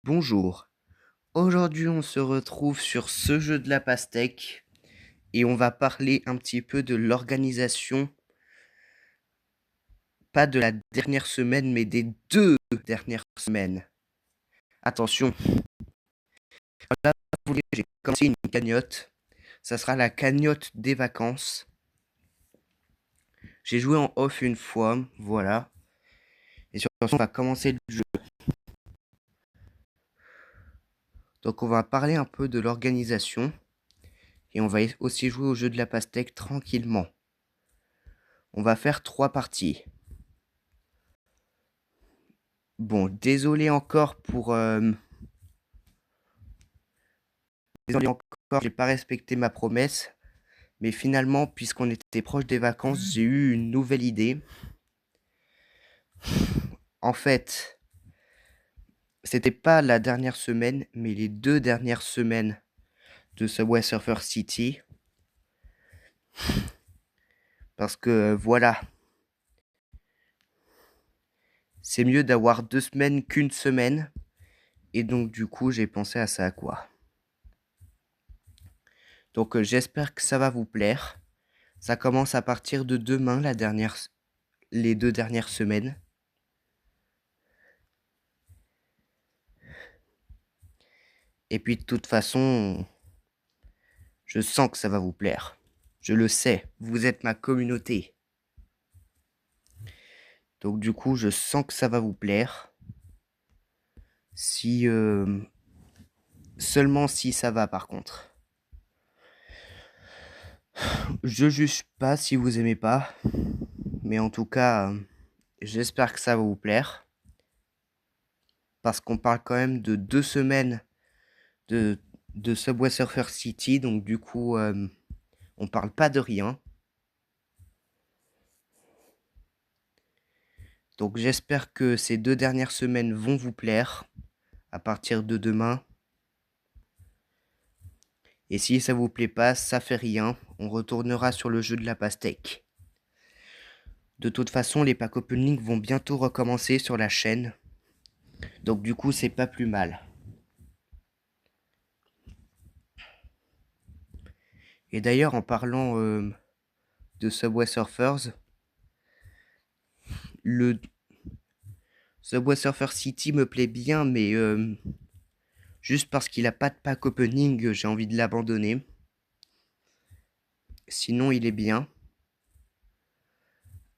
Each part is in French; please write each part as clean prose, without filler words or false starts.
Bonjour, aujourd'hui on se retrouve sur ce jeu de la pastèque et on va parler un petit peu de l'organisation, pas de la dernière semaine mais des 2 dernières semaines. Attention, là j'ai commencé une cagnotte, ça sera la cagnotte des vacances. J'ai joué en off une fois, voilà, et sur ce on va commencer le jeu. Donc on va parler un peu de l'organisation et on va aussi jouer au jeu de la pastèque tranquillement. On va faire 3 parties. Bon, désolé encore pour... désolé encore, j'ai pas respecté ma promesse. Mais finalement, puisqu'on était proche des vacances, j'ai eu une nouvelle idée. En fait, c'était pas la dernière semaine, mais les 2 dernières semaines de Subway Surfer City. Parce que voilà, c'est mieux d'avoir 2 semaines qu'une semaine. Et donc du coup, j'ai pensé à ça quoi. Donc j'espère que ça va vous plaire. Ça commence à partir de demain, les 2 dernières semaines. Et puis de toute façon, je sens que ça va vous plaire. Je le sais, vous êtes ma communauté. Donc du coup, je sens que ça va vous plaire. Si seulement si ça va par contre. Je juge pas si vous aimez pas, mais en tout cas, j'espère que ça va vous plaire. Parce qu'on parle quand même de 2 semaines de, de Subway Surfer City, donc du coup, on parle pas de rien. Donc j'espère que ces 2 dernières semaines vont vous plaire à partir de demain. Et si ça vous plaît pas, ça fait rien, on retournera sur le jeu de la pastèque. De toute façon, les pack openings vont bientôt recommencer sur la chaîne. Donc du coup, c'est pas plus mal. Et d'ailleurs, en parlant de Subway Surfers, le Subway Surfer City me plaît bien, mais juste parce qu'il a pas de pack opening, j'ai envie de l'abandonner. Sinon, il est bien.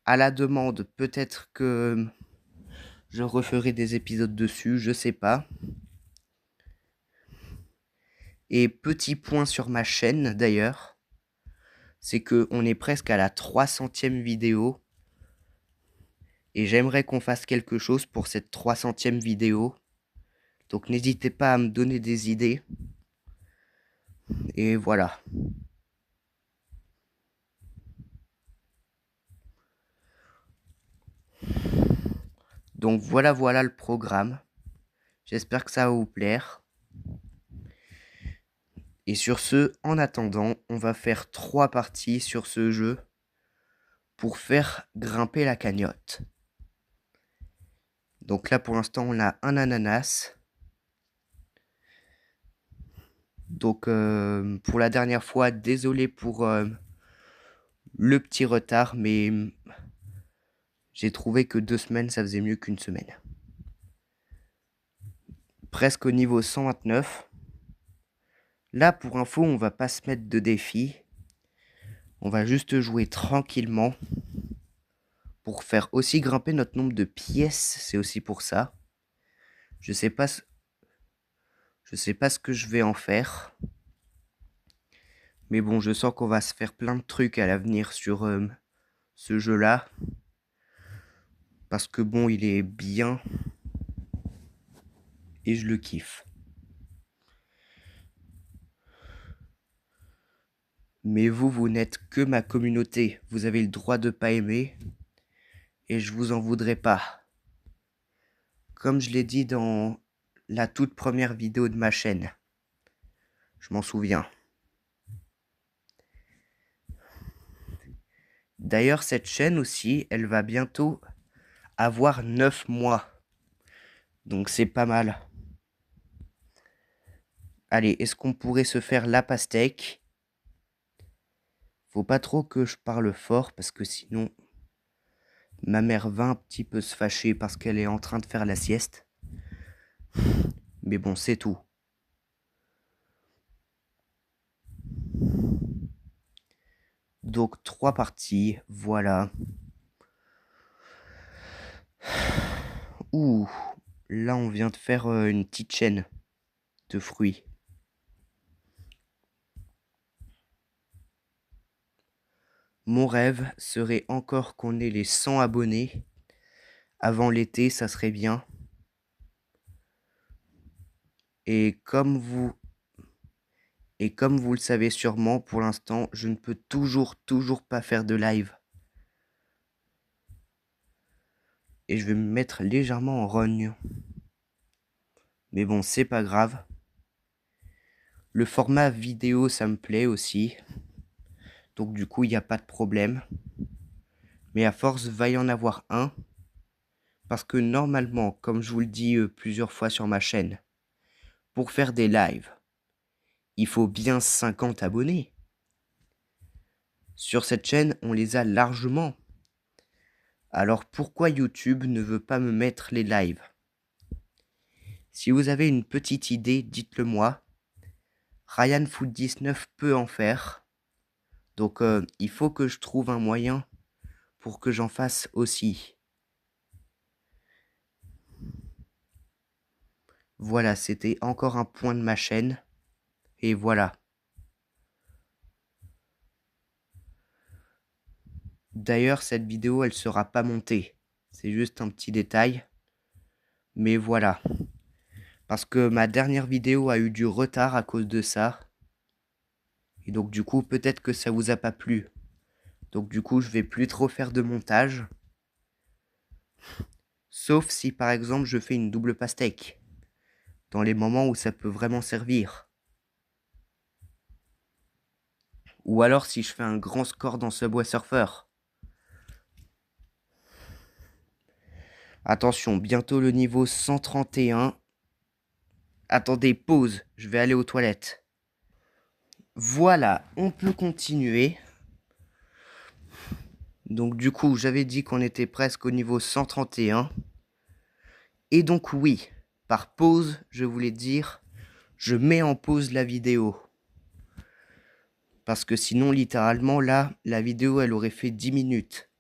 À la demande, peut-être que je referai des épisodes dessus, je sais pas. Et petit point sur ma chaîne d'ailleurs, c'est que on est presque à la 300e vidéo. Et j'aimerais qu'on fasse quelque chose pour cette 300e vidéo. Donc n'hésitez pas à me donner des idées. Et voilà. Donc voilà le programme. J'espère que ça va vous plaire. Et sur ce, en attendant, on va faire 3 parties sur ce jeu pour faire grimper la cagnotte. Donc là pour l'instant on a un ananas. Donc pour la dernière fois, désolé pour le petit retard, mais j'ai trouvé que 2 semaines ça faisait mieux qu'une semaine. Presque au niveau 129. Là, pour info, on va pas se mettre de défi. On va juste jouer tranquillement pour faire aussi grimper notre nombre de pièces. C'est aussi pour ça. Je sais pas ce que je vais en faire. Mais bon, je sens qu'on va se faire plein de trucs à l'avenir sur ce jeu-là. Parce que bon, il est bien. Et je le kiffe. Mais vous n'êtes que ma communauté. Vous avez le droit de pas aimer. Et je vous en voudrais pas. Comme je l'ai dit dans la toute première vidéo de ma chaîne. Je m'en souviens. D'ailleurs, cette chaîne aussi, elle va bientôt avoir 9 mois. Donc c'est pas mal. Allez, est-ce qu'on pourrait se faire la pastèque? Faut pas trop que je parle fort parce que sinon ma mère va un petit peu se fâcher parce qu'elle est en train de faire la sieste. Mais bon, c'est tout. Donc 3 parties, voilà. Ouh, là on vient de faire une petite chaîne de fruits. Mon rêve serait encore qu'on ait les 100 abonnés. Avant l'été, ça serait bien. Et comme vous le savez sûrement, pour l'instant, je ne peux toujours pas faire de live. Et je vais me mettre légèrement en rogne. Mais bon, c'est pas grave. Le format vidéo, ça me plaît aussi. Donc du coup, il n'y a pas de problème. Mais à force, va y en avoir un. Parce que normalement, comme je vous le dis plusieurs fois sur ma chaîne, pour faire des lives, il faut bien 50 abonnés. Sur cette chaîne, on les a largement. Alors pourquoi YouTube ne veut pas me mettre les lives? Si vous avez une petite idée, dites-le moi. RyanFoot19 peut en faire. Donc il faut que je trouve un moyen pour que j'en fasse aussi. Voilà, c'était encore un point de ma chaîne. Et voilà. D'ailleurs, cette vidéo, elle sera pas montée. C'est juste un petit détail. Mais voilà. Parce que ma dernière vidéo a eu du retard à cause de ça. Et donc du coup, peut-être que ça vous a pas plu. Donc du coup, je vais plus trop faire de montage. Sauf si par exemple, je fais une double pastèque. Dans les moments où ça peut vraiment servir. Ou alors si je fais un grand score dans Subway Surfer. Attention, bientôt le niveau 131. Attendez, pause, je vais aller aux toilettes. Voilà, on peut continuer. Donc du coup, j'avais dit qu'on était presque au niveau 131. Et donc oui, par pause, je voulais dire, je mets en pause la vidéo. Parce que sinon, littéralement, là, la vidéo, elle aurait fait 10 minutes.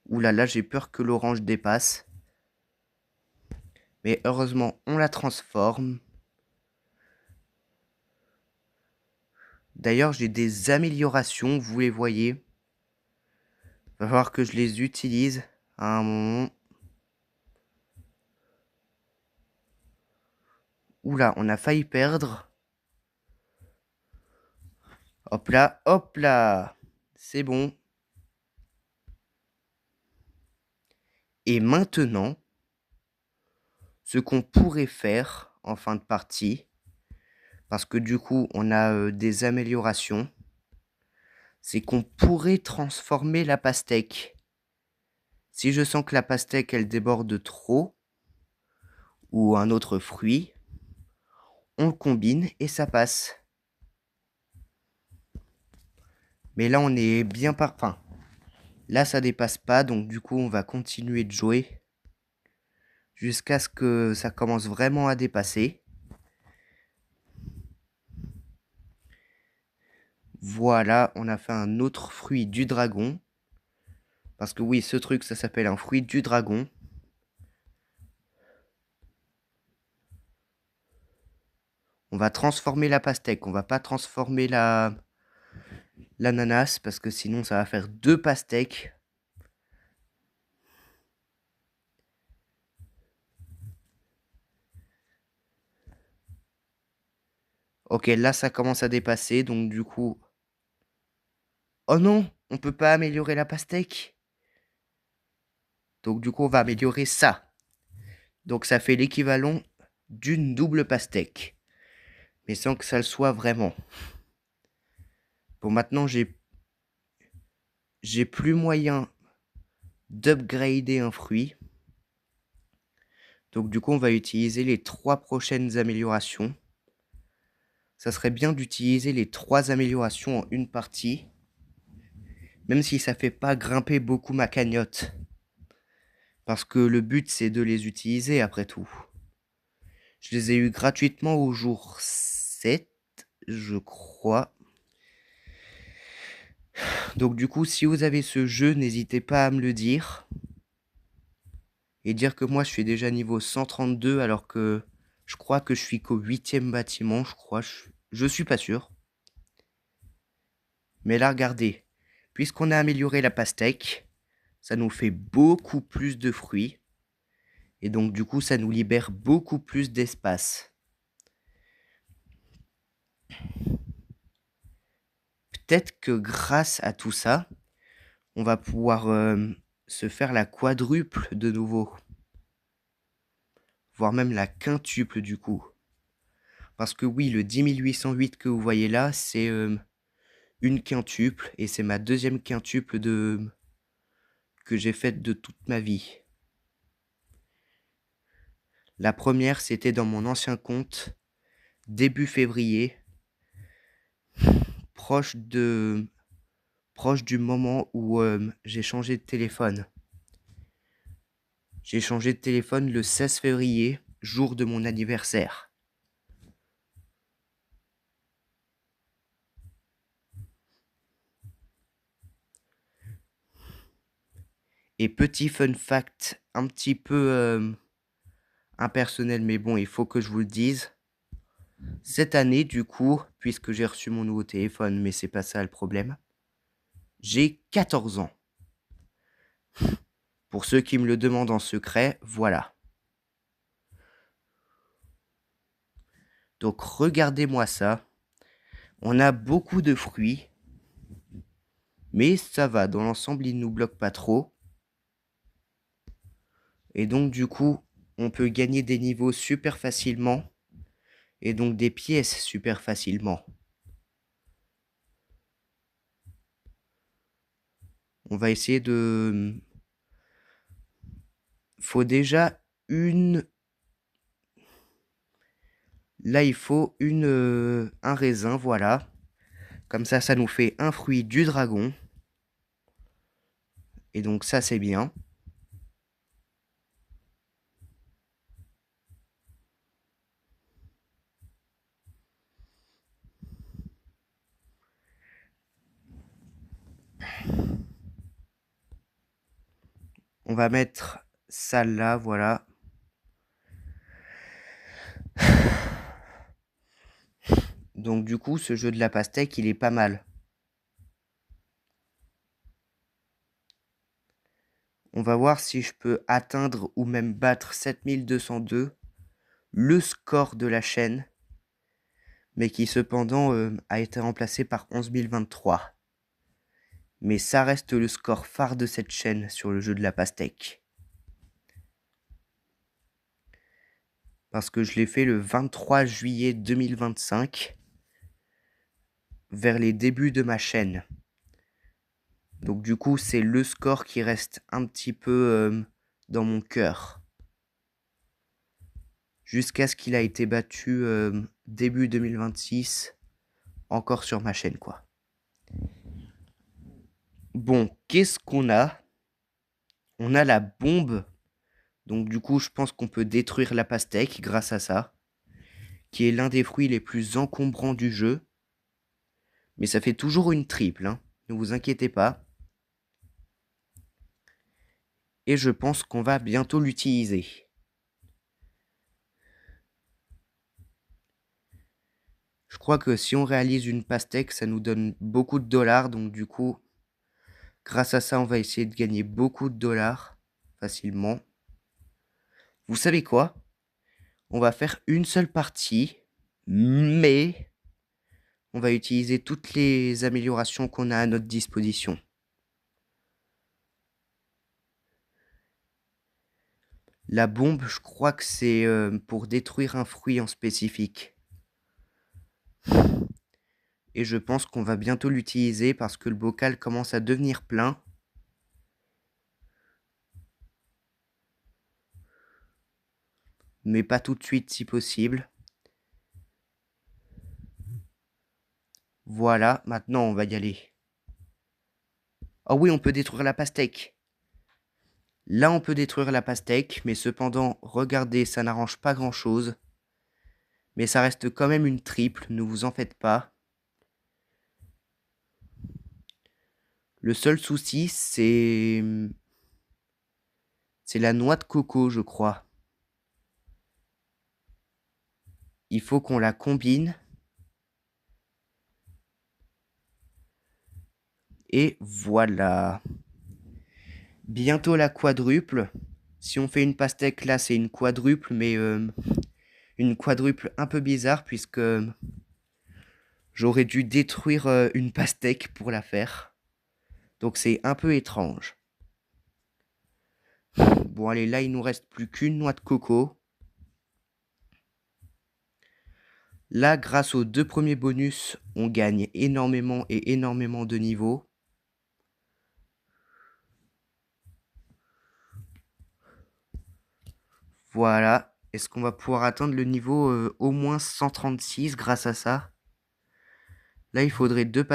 Ouh là là, j'ai peur que l'orange dépasse. Mais heureusement, on la transforme. D'ailleurs, j'ai des améliorations, vous les voyez. Va falloir que je les utilise à un moment. Oula, on a failli perdre. Hop là, hop là. C'est bon. Et maintenant, ce qu'on pourrait faire en fin de partie, parce que du coup, on a des améliorations, c'est qu'on pourrait transformer la pastèque. Si je sens que la pastèque, elle déborde trop, ou un autre fruit, on le combine et ça passe. Mais là, on est bien par... Enfin, là, ça dépasse pas, donc du coup, on va continuer de jouer jusqu'à ce que ça commence vraiment à dépasser. Voilà, on a fait un autre fruit du dragon. Parce que oui, ce truc, ça s'appelle un fruit du dragon. On va transformer la pastèque, on va pas transformer l'ananas, parce que sinon, ça va faire 2 pastèques. Ok, là, ça commence à dépasser, donc du coup... Oh non, on peut pas améliorer la pastèque. Donc du coup, on va améliorer ça. Donc ça fait l'équivalent d'une double pastèque. Mais sans que ça le soit vraiment. Bon, maintenant, j'ai plus moyen d'upgrader un fruit. Donc du coup, on va utiliser les 3 prochaines améliorations. Ça serait bien d'utiliser les 3 améliorations en une partie, même si ça fait pas grimper beaucoup ma cagnotte. Parce que le but, c'est de les utiliser après tout. Je les ai eus gratuitement au jour 7, je crois. Donc du coup, si vous avez ce jeu, n'hésitez pas à me le dire. Et dire que moi, je suis déjà niveau 132, alors que je crois que je suis qu'au 8e bâtiment, je suis pas sûr. Mais là, regardez, puisqu'on a amélioré la pastèque, ça nous fait beaucoup plus de fruits. Et donc du coup, ça nous libère beaucoup plus d'espace. Peut-être que grâce à tout ça, on va pouvoir se faire la quadruple de nouveau. Voire même la quintuple du coup. Parce que oui, le 10 808 que vous voyez là, c'est une quintuple. Et c'est ma deuxième quintuple que j'ai faite de toute ma vie. La première, c'était dans mon ancien compte, début février, proche du moment où j'ai changé de téléphone. J'ai changé de téléphone le 16 février, jour de mon anniversaire. Et petit fun fact, un petit peu impersonnel, mais bon, il faut que je vous le dise. Cette année, du coup, puisque j'ai reçu mon nouveau téléphone, mais c'est pas ça le problème, j'ai 14 ans. Pour ceux qui me le demandent en secret, voilà. Donc regardez-moi ça. On a beaucoup de fruits, mais ça va, dans l'ensemble, ils ne nous bloquent pas trop. Et donc du coup, on peut gagner des niveaux super facilement, et donc des pièces super facilement. On va essayer de... Faut déjà une... Là, il faut un raisin, voilà. Comme ça nous fait un fruit du dragon. Et donc ça, c'est bien. On va mettre ça là, voilà. Donc du coup, ce jeu de la pastèque, il est pas mal. On va voir si je peux atteindre ou même battre 7202, le score de la chaîne, mais qui cependant a été remplacé par 11023. Mais ça reste le score phare de cette chaîne sur le jeu de la pastèque. Parce que je l'ai fait le 23 juillet 2025, vers les débuts de ma chaîne. Donc du coup, c'est le score qui reste un petit peu dans mon cœur. Jusqu'à ce qu'il a été battu début 2026, encore sur ma chaîne, quoi. Bon, qu'est-ce qu'on a? On a la bombe. Donc du coup, je pense qu'on peut détruire la pastèque grâce à ça, qui est l'un des fruits les plus encombrants du jeu. Mais ça fait toujours une triple, hein. Ne vous inquiétez pas. Et je pense qu'on va bientôt l'utiliser. Je crois que si on réalise une pastèque, ça nous donne beaucoup de dollars. Donc du coup, grâce à ça, on va essayer de gagner beaucoup de dollars facilement. Vous savez quoi? On va faire une seule partie, mais on va utiliser toutes les améliorations qu'on a à notre disposition. La bombe, je crois que c'est pour détruire un fruit en spécifique. Et je pense qu'on va bientôt l'utiliser parce que le bocal commence à devenir plein. mais pas tout de suite si possible. Voilà, maintenant on va y aller. Oh oui, on peut détruire la pastèque. Là, on peut détruire la pastèque, mais cependant, regardez, ça n'arrange pas grand-chose. Mais ça reste quand même une triple, ne vous en faites pas. Le seul souci, c'est la noix de coco, je crois. Il faut qu'on la combine. Et voilà. Bientôt la quadruple. Si on fait une pastèque là, c'est une quadruple, mais une quadruple un peu bizarre puisque j'aurais dû détruire une pastèque pour la faire. Donc c'est un peu étrange. Bon allez, là il nous reste plus qu'une noix de coco. Là, grâce aux 2 premiers bonus, on gagne énormément et énormément de niveaux. Voilà. Est-ce qu'on va pouvoir atteindre le niveau au moins 136 grâce à ça? Là, il faudrait 2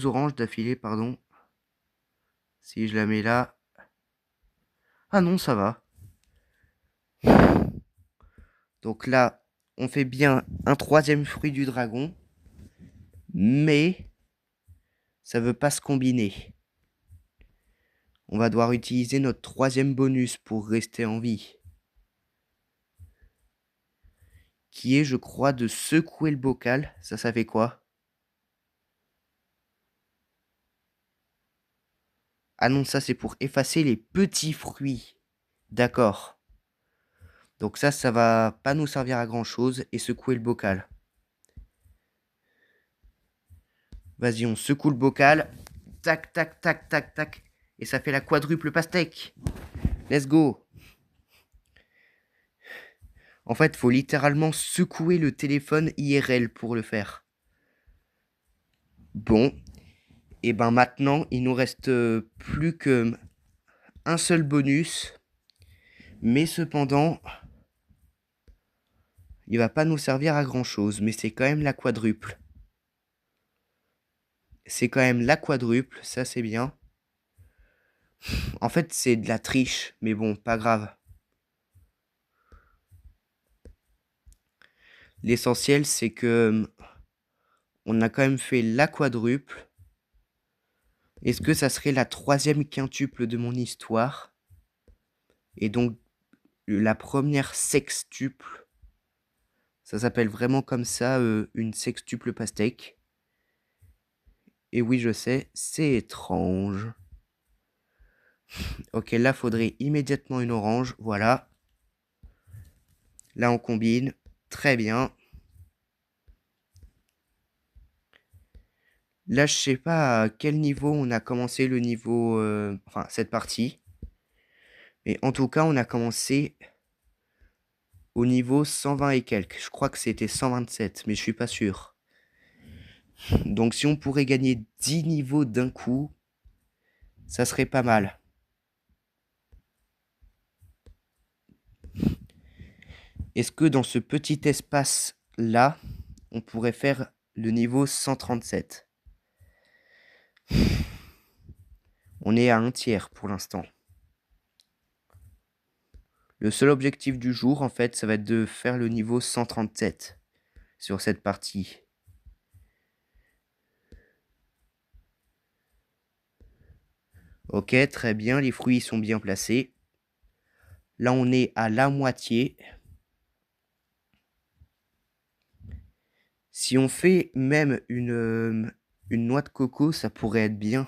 oranges d'affilée, pardon. Si je la mets là. Ah non, ça va. Donc là, on fait bien un 3e fruit du dragon. Mais ça veut pas se combiner. On va devoir utiliser notre 3e bonus pour rester en vie. Qui est, je crois, de secouer le bocal. Ça fait quoi? Ah non, ça c'est pour effacer les petits fruits. D'accord. Donc ça va pas nous servir à grand chose. Et secouer le bocal. Vas-y, on secoue le bocal. Tac, tac, tac, tac, tac. Et ça fait la quadruple pastèque. Let's go. En fait, faut littéralement secouer le téléphone IRL pour le faire. Bon. Et ben maintenant, il nous reste plus que un seul bonus. Mais cependant, il va pas nous servir à grand chose. Mais c'est quand même la quadruple. C'est quand même la quadruple, ça c'est bien. En fait, c'est de la triche, mais bon, pas grave. L'essentiel, c'est que on a quand même fait la quadruple. Est-ce que ça serait la 3e quintuple de mon histoire? Et donc, la première sextuple. Ça s'appelle vraiment comme ça, une sextuple pastèque. Et oui, je sais, c'est étrange. Ok, là, faudrait immédiatement une orange. Voilà. Là, on combine. Très bien. Là, je sais pas à quel niveau on a commencé le niveau... enfin, cette partie. Mais en tout cas, on a commencé au niveau 120 et quelques. Je crois que c'était 127, mais je suis pas sûr. Donc si on pourrait gagner 10 niveaux d'un coup, ça serait pas mal. Est-ce que dans ce petit espace-là, on pourrait faire le niveau 137? On est à un tiers pour l'instant. Le seul objectif du jour, en fait, ça va être de faire le niveau 137 sur cette partie. Ok, très bien, les fruits sont bien placés. Là, on est à la moitié. Si on fait même une noix de coco, ça pourrait être bien.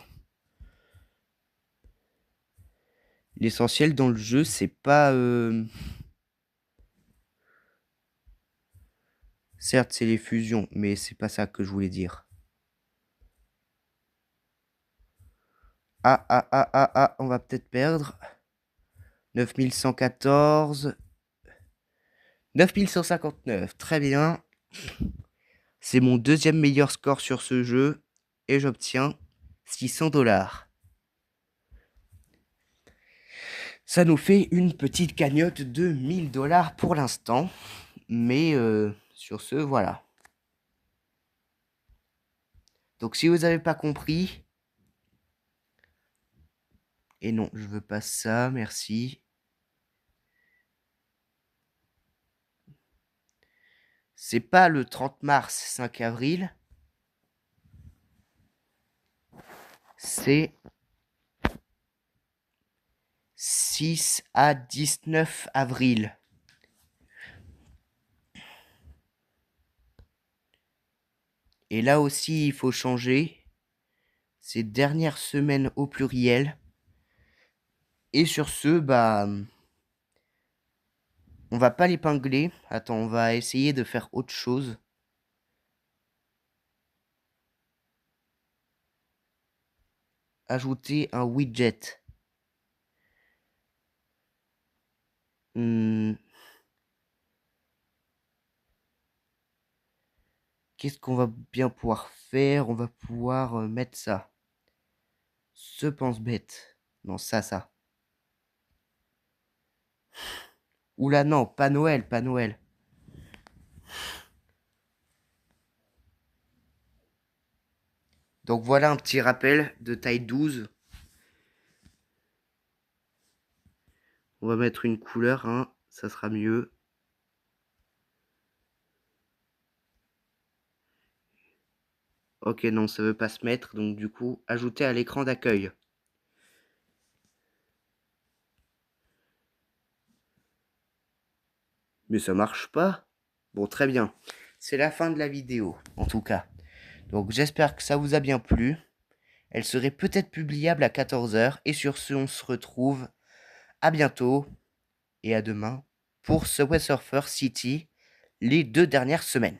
L'essentiel dans le jeu, c'est pas... Certes, c'est les fusions, mais c'est pas ça que je voulais dire. Ah, on va peut-être perdre. 9114. 9159, très bien. C'est mon 2e meilleur score sur ce jeu. Et j'obtiens 600 $. Ça nous fait une petite cagnotte de 1000 $ pour l'instant. Mais sur ce, voilà. Donc si vous n'avez pas compris... Et non, je veux pas ça, merci. C'est pas le 30 mars, 5 avril. C'est 6 à 19 avril. Et là aussi, il faut changer. C'est dernière semaine au pluriel. Et sur ce, bah... On va pas l'épingler. Attends, on va essayer de faire autre chose. Ajouter un widget. Qu'est-ce qu'on va bien pouvoir faire? On va pouvoir mettre ça. Ce pense-bête. Non, ça. Oula, non, pas Noël, pas Noël. Donc voilà un petit rappel de taille 12. On va mettre une couleur, hein, ça sera mieux. Ok, non, ça veut pas se mettre, donc du coup, ajouter à l'écran d'accueil. Mais ça marche pas. Bon, très bien. C'est la fin de la vidéo, en tout cas. Donc j'espère que ça vous a bien plu. Elle serait peut-être publiable à 14 h. Et sur ce, on se retrouve à bientôt et à demain pour Subway Surfer City les 2 dernières semaines.